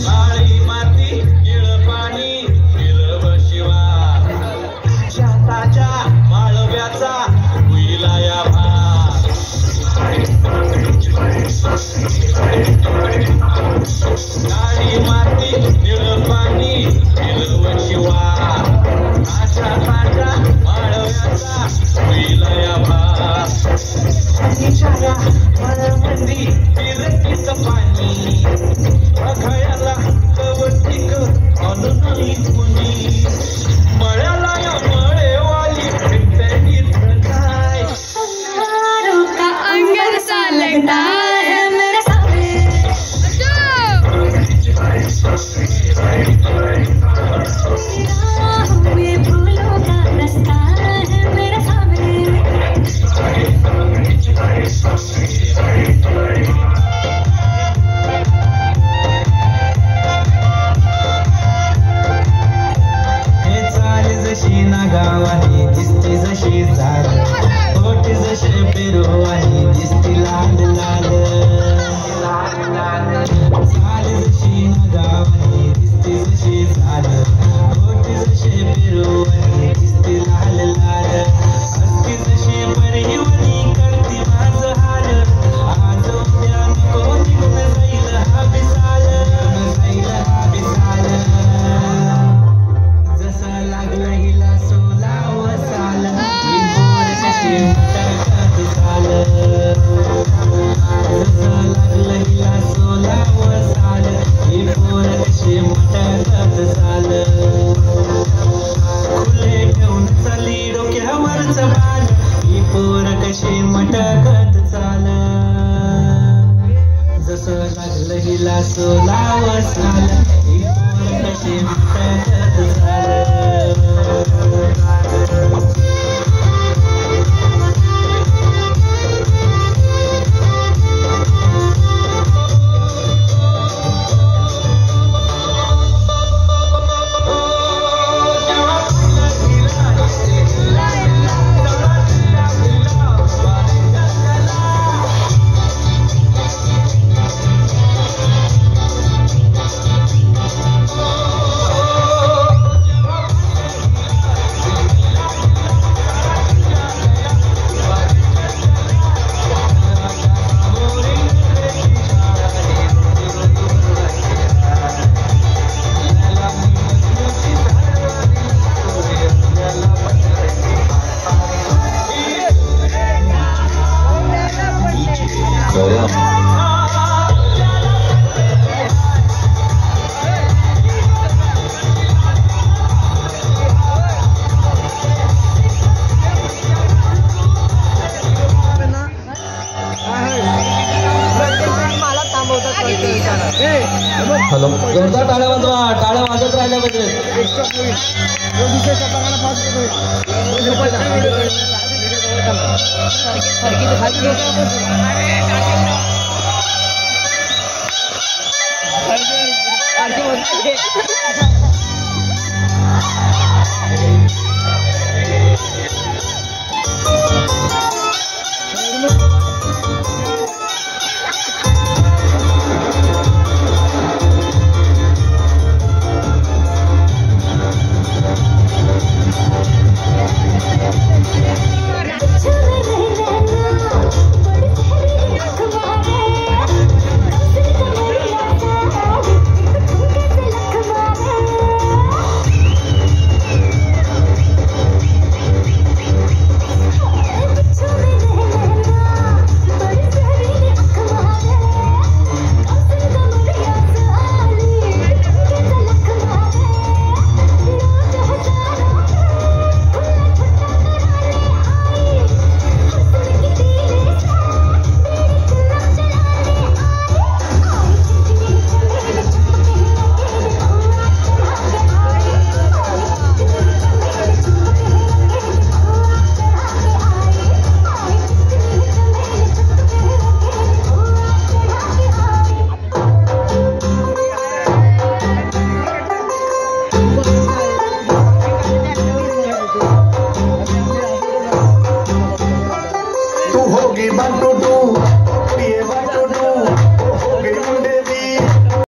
काळी माती निळ पाणी हिरव शिवा शेताच्या माळव्याचा होईला या भाग काळी माती निळ पाणी हिरव शिवा शेताच्या माळव्याचा होईला या भाग तिच्या मळमंदी फिरतीच पाणी बघायला कवटिक अजूनही कुणी मळ्याला या मळेवाली भेटली काय का अंगर सा लगता है मेरा सामने में फूलों का रास्ता है मेरा सामने जशी ना गावानी दिसते जशी झाड पोटी जसे पेरू आणि दिसती लाल लाल झाली जशी ना गावानी दिसते जशी झाड पोटी जसे पेरू आणि दिसती लाल लाल असती जशी परिवणी करती माझं हाल आज उद्या नको निघून जाईल हा बिसाल जसा लागला हिला सोला वसाल ही पोर कशी मटकत चाल जसा लागला हिला सोला वसाल ही पोर कशी मटकत चाल खुले ठेवून चाली डोक्यावरच बाल ही पोर कशी मटकत चाल जसं लागलं हिला सोला वसाल ही पोर कशी मटकत चाल हॅलो जोरदार टाळ्या वाजवा टाळ्या वाजत राहिल्या पाहिजे होगी 1 to 2